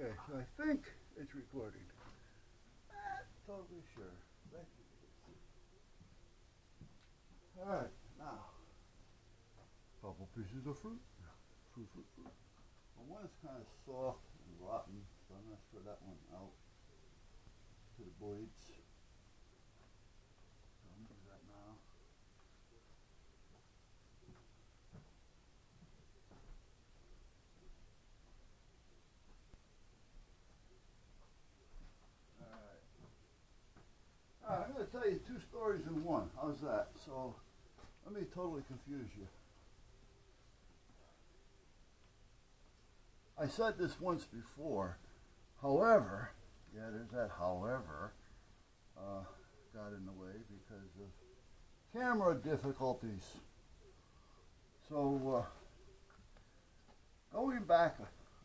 Okay, so I think it's recording. Not totally sure. Thank you. Alright, now, couple pieces of fruit. Fruit. Well, one is kind of soft and rotten, so I'm going to throw that one out to the blades. So I'm going to do that now. Alright, I'm going to tell you two stories in one. How's that? So, let me totally confuse you. I said this once before. However, yeah, there's that however, got in the way because of camera difficulties. So, going back,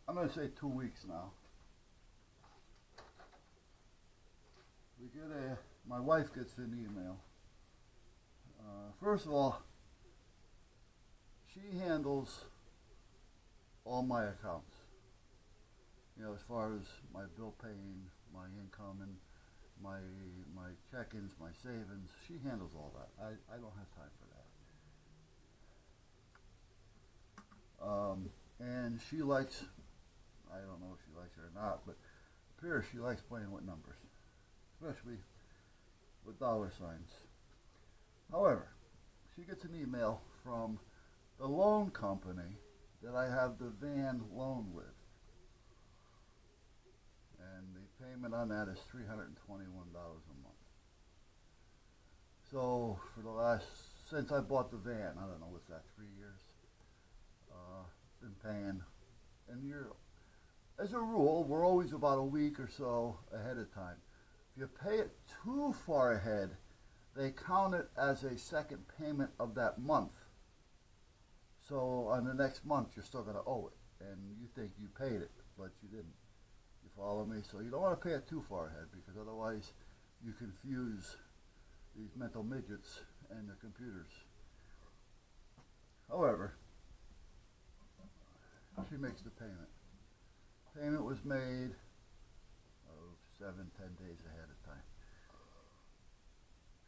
I'm going to say 2 weeks now. My wife gets an email. First of all, she handles all my accounts. You know, as far as my bill paying, my income, and my check-ins, my savings, she handles all that. I don't have time for that. And she likes, I don't know if she likes it or not, but it appears she likes playing with numbers, especially with dollar signs. However, she gets an email from the loan company that I have the van loan with. And the payment on that is $321 a month. So since I bought the van, I don't know, what's that, 3 years? Been paying. And as a rule, we're always about a week or so ahead of time. If you pay it too far ahead, they count it as a second payment of that month. So on the next month, you're still going to owe it. And you think you paid it, but you didn't. You follow me? So you don't want to pay it too far ahead, because otherwise you confuse these mental midgets and their computers. However, she makes the payment. Payment was made 7-10 days ahead of time.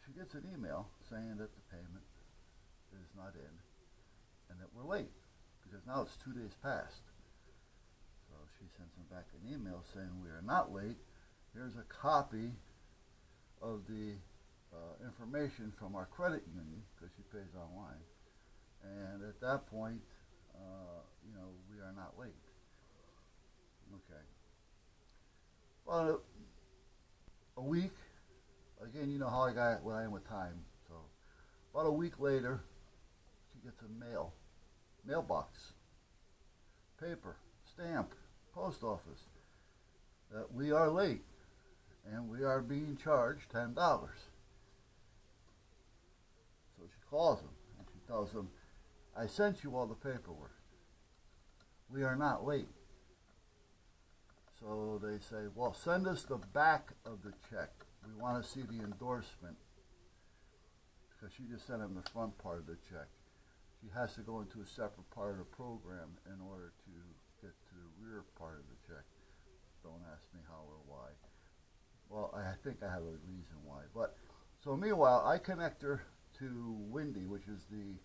She gets an email saying that the payment is not in and that we're late, because now it's 2 days past. So she sends them back an email saying we are not late. Here's a copy of the information from our credit union, because she pays online. And at that point, we are not late. Okay. Well, a week, again, you know how I am with time. So about a week later, she gets a mailbox, paper, stamp, post office, that we are late and we are being charged $10. So she calls them and she tells them, I sent you all the paperwork. We are not late. So they say, well, send us the back of the check. We want to see the endorsement, because she just sent him the front part of the check. She has to go into a separate part of the program in order to get to the rear part of the check. Don't ask me how or why. Well, I think I have a reason why. But so meanwhile, I connect her to Wendy, which is the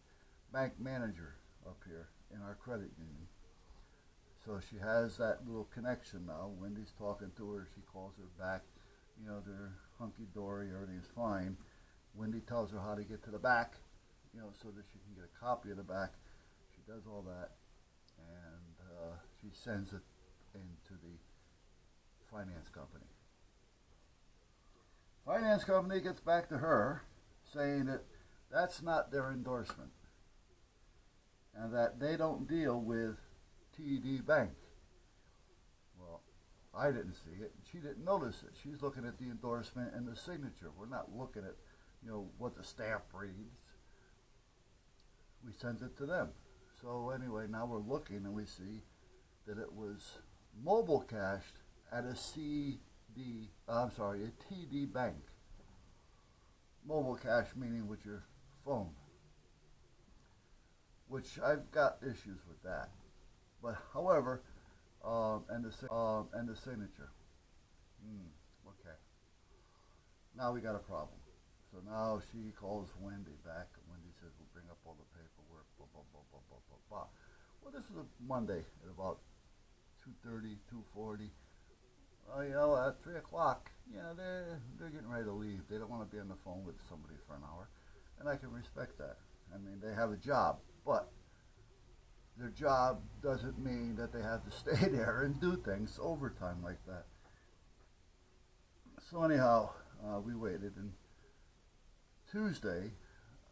bank manager up here in our credit union. So she has that little connection now. Wendy's talking to her. She calls her back. You know, they're hunky-dory. Everything's fine. Wendy tells her how to get to the back, so that she can get a copy of the back. She does all that, and she sends it into the finance company. Finance company gets back to her saying that that's not their endorsement, and that they don't deal with TD Bank. Well, I didn't see it. She didn't notice it. She's looking at the endorsement and the signature. We're not looking at, what the stamp reads. We sent it to them. So anyway, now we're looking and we see that it was mobile cashed at a TD Bank. Mobile cash meaning with your phone, which I've got issues with that. But however, and the signature. Okay. Now we got a problem. So now she calls Wendy back. Wendy says we'll bring up all the paperwork. Blah blah blah blah blah blah blah. Well, this was a Monday at about 2:30, 2:40. At 3 o'clock, they're getting ready to leave. They don't want to be on the phone with somebody for an hour, and I can respect that. I mean, they have a job, but their job doesn't mean that they have to stay there and do things overtime like that. So anyhow, we waited, and Tuesday,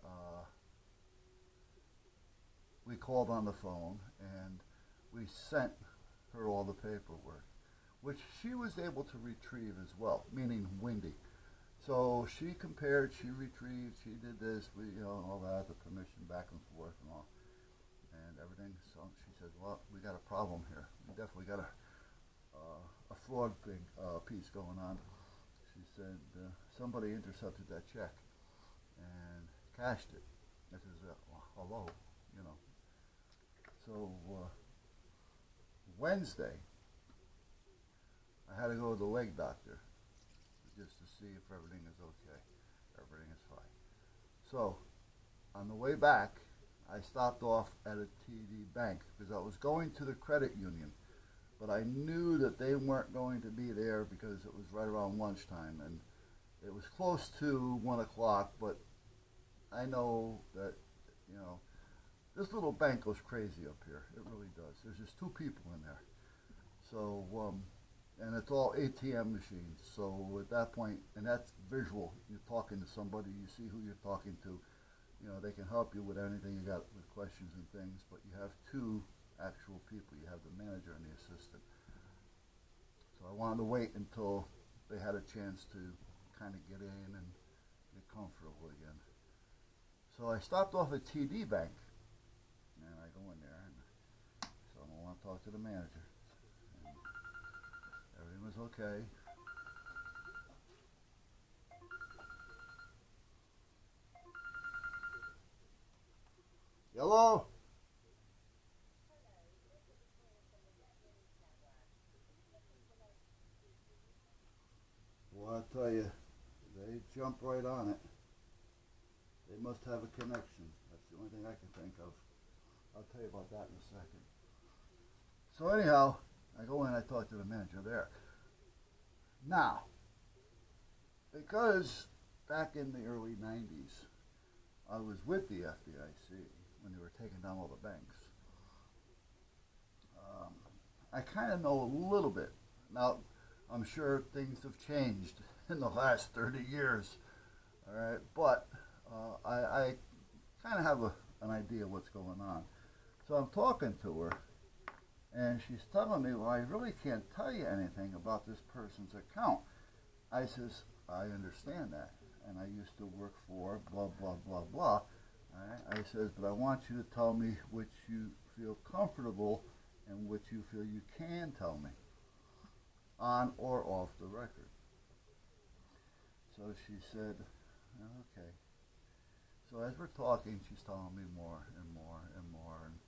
uh, we called on the phone and we sent her all the paperwork, which she was able to retrieve as well, meaning Wendy. So she compared, she retrieved, she did this, all that, the permission back and forth and all, and everything. So she says, well, we got a problem here. We definitely got a fraud thing, piece going on. She said, somebody intercepted that check and cashed it. I says, hello, you know. So Wednesday, I had to go to the leg doctor just to see if everything is okay. Everything is fine. So on the way back, I stopped off at a TD bank because I was going to the credit union, but I knew that they weren't going to be there because it was right around lunchtime, and it was close to 1 o'clock, but I know that, this little bank goes crazy up here. It really does. There's just two people in there. So, and it's all ATM machines. So at that point, and that's visual. You're talking to somebody, you see who you're talking to. They can help you with anything you got with questions and things, but you have two actual people. You have the manager and the assistant. So I wanted to wait until they had a chance to kind of get in and get comfortable again. So I stopped off at TD Bank, and I go in there, and so I want to talk to the manager. And everything was okay. Hello? Well, I tell you, they jump right on it. They must have a connection. That's the only thing I can think of. I'll tell you about that in a second. So anyhow, I go in, I talk to the manager there. Now, because back in the early 90s, I was with the FDIC when they were taking down all the banks. I kind of know a little bit. Now, I'm sure things have changed in the last 30 years, all right? But I kind of have an idea what's going on. So I'm talking to her, and she's telling me, well, I really can't tell you anything about this person's account. I says, I understand that, and I used to work for blah, blah, blah, blah. All right? I says, but I want you to tell me which you feel comfortable and which you feel you can tell me, on or off the record. So she said, okay. So as we're talking, she's telling me more and more and more, and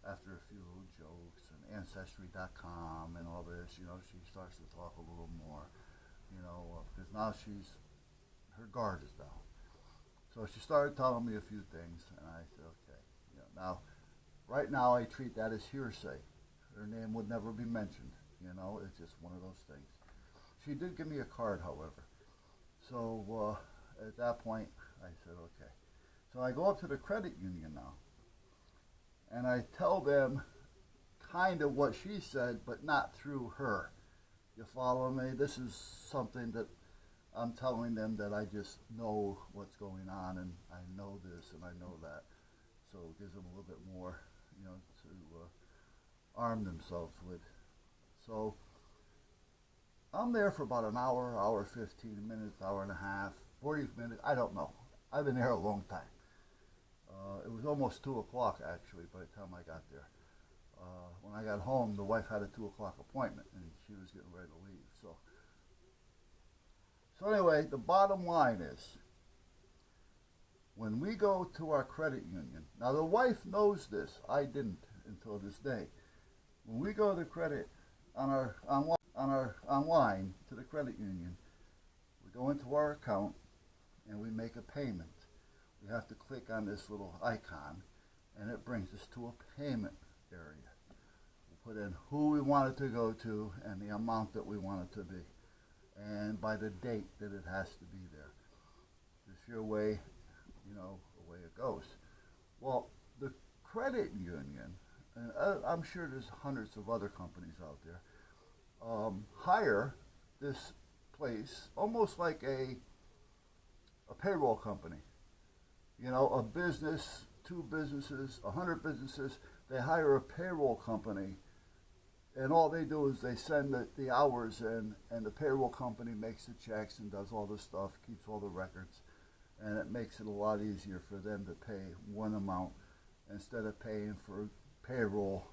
after a few little jokes and Ancestry.com and all this, she starts to talk a little more, because now her guard is down. So she started telling me a few things, and I said, okay. Now, right now I treat that as hearsay. Her name would never be mentioned. It's just one of those things. She did give me a card, however. So at that point, I said, okay. So I go up to the credit union now, and I tell them kind of what she said, but not through her. You follow me? This is something that I'm telling them that I just know what's going on, and I know this and I know that. So it gives them a little bit more, to arm themselves with. So I'm there for about an hour, hour 15 minutes, hour and a half, 40 minutes, I don't know. I've been there a long time. It was almost 2 o'clock actually by the time I got there. When I got home, the wife had a 2 o'clock appointment and she was getting ready to leave. So anyway, the bottom line is, when we go to our credit union, now the wife knows this, I didn't until this day. When we go to the credit on our online to the credit union, we go into our account and we make a payment. We have to click on this little icon, and it brings us to a payment area. We put in who we want it to go to and the amount that we want it to be, and by the date that it has to be there. Just your way, away it goes. Well, the credit union, and I'm sure there's hundreds of other companies out there, hire this place almost like a payroll company. A business, 2 businesses, 100 businesses, they hire a payroll company, and all they do is they send the hours in, and the payroll company makes the checks and does all the stuff, keeps all the records, and it makes it a lot easier for them to pay one amount instead of paying for a payroll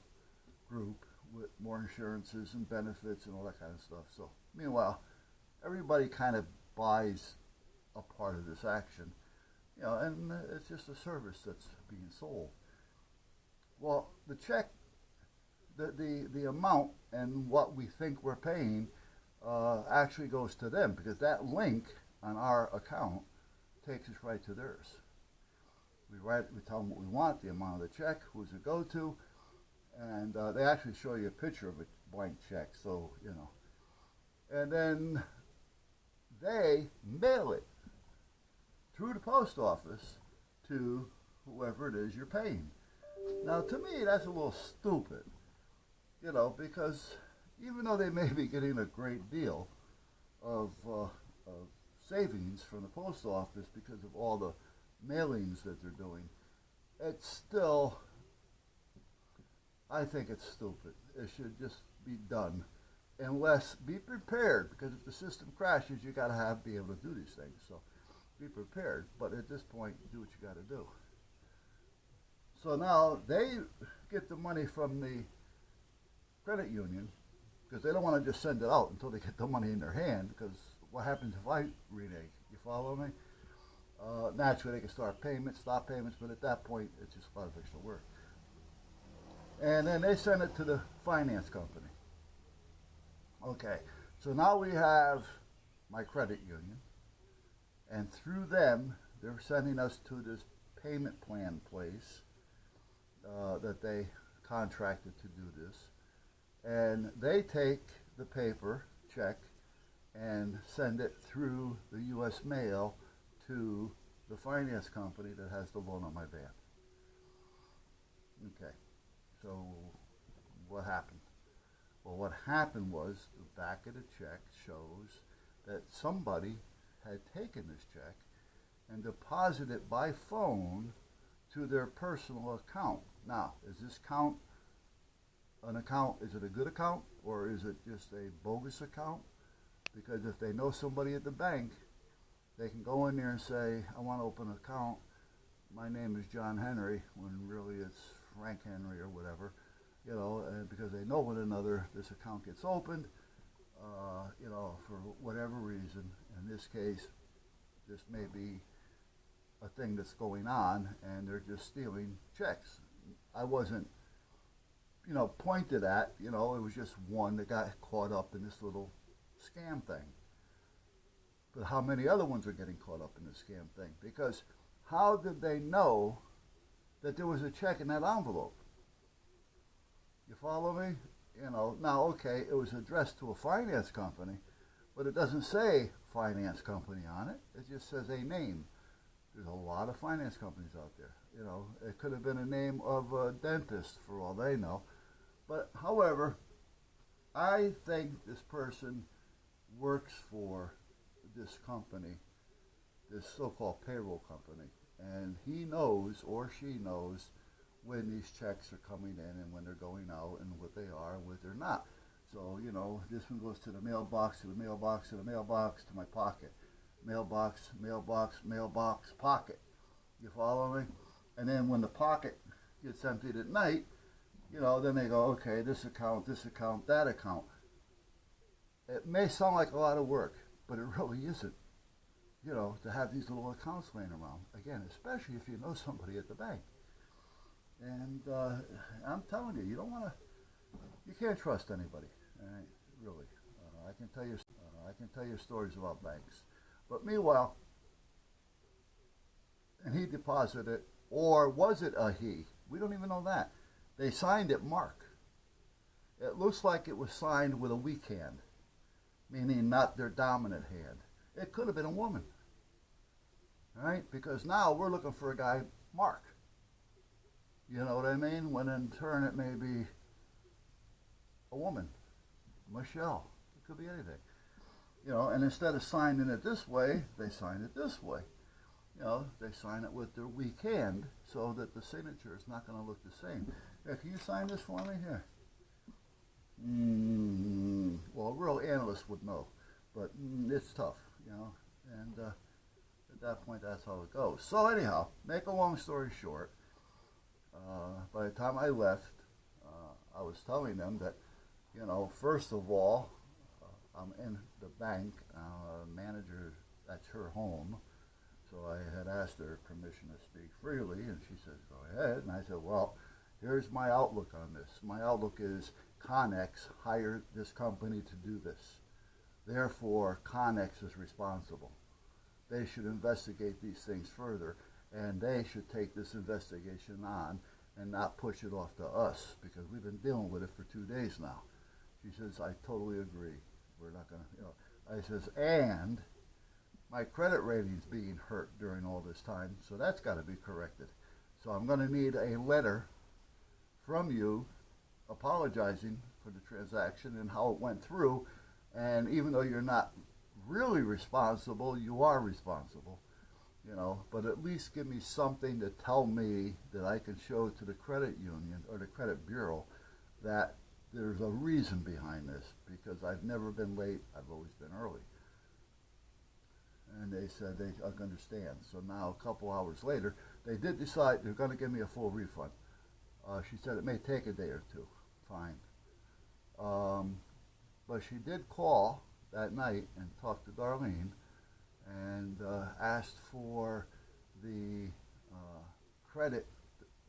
group with more insurances and benefits and all that kind of stuff. So, meanwhile, everybody kind of buys a part of this action. And it's just a service that's being sold. Well, the check, the amount and what we think we're paying actually goes to them, because that link on our account takes us right to theirs. We tell them what we want, the amount of the check, who's it go to, and they actually show you a picture of a blank check, so, And then they mail it through the post office to whoever it is you're paying. Now, to me, that's a little stupid, because even though they may be getting a great deal of savings from the post office because of all the mailings that they're doing, it's still, I think it's stupid. It should just be done. Unless, be prepared, because if the system crashes, you got to be able to do these things. So be prepared, but at this point, do what you got to do. So now they get the money from the credit union, because they don't want to just send it out until they get the money in their hand, because what happens if I renege? You follow me? Naturally, they can start payments, stop payments, but at that point, it's just a lot of extra work. And then they send it to the finance company. Okay, so now we have my credit union, and through them, they're sending us to this payment plan place that they contracted to do this. And they take the paper check and send it through the U.S. mail to the finance company that has the loan on my van. Okay, so what happened? Well, what happened was the back of the check shows that somebody had taken this check and deposited it by phone to their personal account. Now, is this account an account? Is it a good account, or is it just a bogus account? Because if they know somebody at the bank, they can go in there and say, I want to open an account. My name is John Henry, when really it's Frank Henry or whatever. And because they know one another, this account gets opened, for whatever reason. In this case, this may be a thing that's going on, and they're just stealing checks. I wasn't, pointed at, it was just one that got caught up in this little scam thing. But how many other ones are getting caught up in this scam thing? Because how did they know that there was a check in that envelope? You follow me? Now, okay, it was addressed to a finance company, but it doesn't say finance company on it. It just says a name. There's a lot of finance companies out there. It could have been a name of a dentist for all they know. But, however, I think this person works for this company, this so-called payroll company, and he knows, or she knows, when these checks are coming in and when they're going out and what they are and what they're not. So, this one goes to the mailbox, to the mailbox, to the mailbox, to my pocket. Mailbox, mailbox, mailbox, pocket. You follow me? And then when the pocket gets emptied at night, then they go, okay, this account, that account. It may sound like a lot of work, but it really isn't, to have these little accounts laying around. Again, especially if you know somebody at the bank. And I'm telling you, you don't want to You can't trust anybody, right? Really. I can tell you stories about banks. But meanwhile, and he deposited, or was it a he? We don't even know that. They signed it Mark. It looks like it was signed with a weak hand, meaning not their dominant hand. It could have been a woman, right? Because now we're looking for a guy, Mark. You know what I mean? When in turn it may be a woman, Michelle. It could be anything. You know, and instead of signing it this way, they sign it this way. You know, they sign it with their weak hand so that the signature is not going to look the same. Here, can you sign this for me here? Well, a real analyst would know, but it's tough, you know, and at that point, that's how it goes. So anyhow, make a long story short, by the time I left, I was telling them that, you know, first of all, I'm in the bank, manager, that's her home, so I had asked her permission to speak freely, and she says, go ahead, and I said, well, here's my outlook on this. My outlook is Connex hired this company to do this. Therefore, Connex is responsible. They should investigate these things further, and they should take this investigation on and not push it off to us, because we've been dealing with it for 2 days now. She says, I totally agree. We're not going to, you know. I says, and my credit rating's being hurt during all this time, so that's got to be corrected. So I'm going to need a letter from you apologizing for the transaction and how it went through, and even though you're not really responsible, you are responsible, you know, but at least give me something to tell me that I can show to the credit union or the credit bureau that there's a reason behind this, because I've never been late, I've always been early. And they said they understand. So now a couple hours later, they did decide they're going to give me a full refund. She said it may take a day or two. Fine. But she did call that night and talk to Darlene and asked for the credit,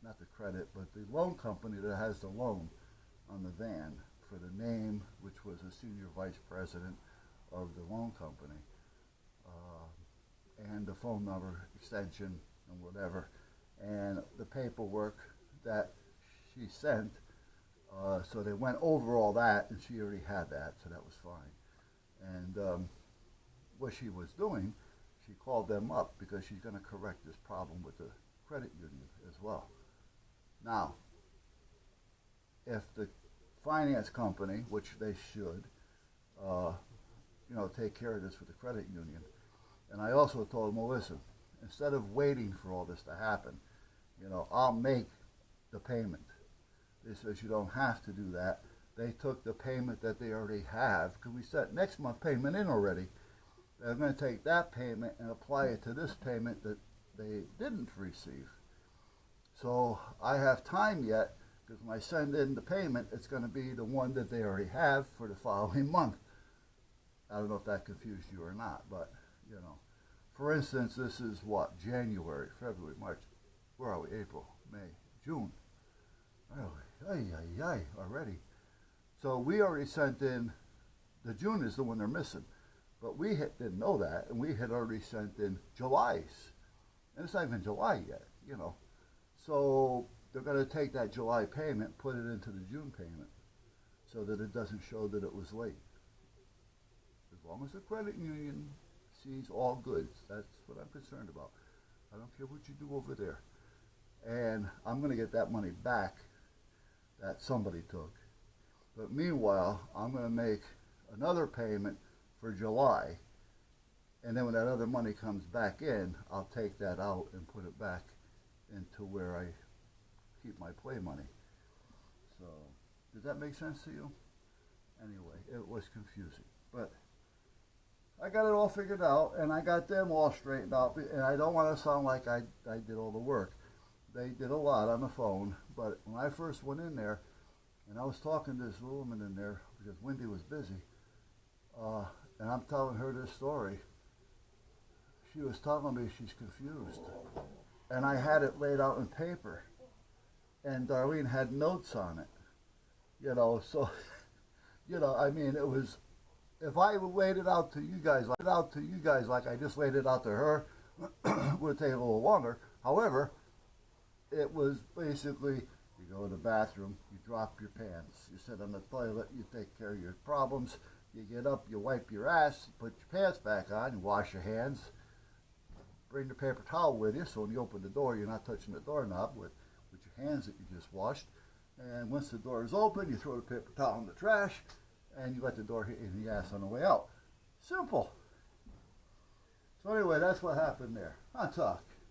not the credit, but the loan company that has the loan on the van for the name, which was a senior vice president of the loan company, and the phone number, extension, and whatever, and the paperwork that she sent. So they went over all that, and she already had that, so that was fine. And what she was doing, she called them up because she's going to correct this problem with the credit union as well. Now, if the finance company, which they should, you know, take care of this with the credit union. And I also told them, well, listen, instead of waiting for all this to happen, you know, I'll make the payment. They says you don't have to do that. They took the payment that they already have, because we set next month payment in already. They're going to take that payment and apply it to this payment that they didn't receive. So I have time yet, because when I send in the payment, it's going to be the one that they already have for the following month. I don't know if that confused you or not, but, you know. For instance, this is what? January, February, March. Where are we? April, May, June. Already. So we already sent in, the June is the one they're missing. But we didn't know that, and we had already sent in July's. And it's not even July yet, you know. So they're going to take that July payment, put it into the June payment, so that it doesn't show that it was late. As long as the credit union sees all goods, that's what I'm concerned about. I don't care what you do over there. And I'm going to get that money back that somebody took. But meanwhile, I'm going to make another payment for July. And then when that other money comes back in, I'll take that out and put it back into where I keep my play money. So, does that make sense to you? Anyway, it was confusing. But I got it all figured out, and I got them all straightened out. And I don't want to sound like I did all the work. They did a lot on the phone, but when I first went in there, and I was talking to this woman in there, because Wendy was busy, and I'm telling her this story, she was telling me she's confused. And I had it laid out in paper, and Darlene had notes on it. So, I mean, it was, if I laid it out to you guys, like I just laid it out to her, it would take a little longer. However, it was basically, you go to the bathroom, you drop your pants, you sit on the toilet, you take care of your problems, you get up, you wipe your ass, put your pants back on, you wash your hands, bring the paper towel with you so when you open the door, you're not touching the doorknob with your hands that you just washed. And once the door is open, you throw the paper towel in the trash, and you let the door hit you in the ass on the way out. Simple. So anyway, that's what happened there. On talk.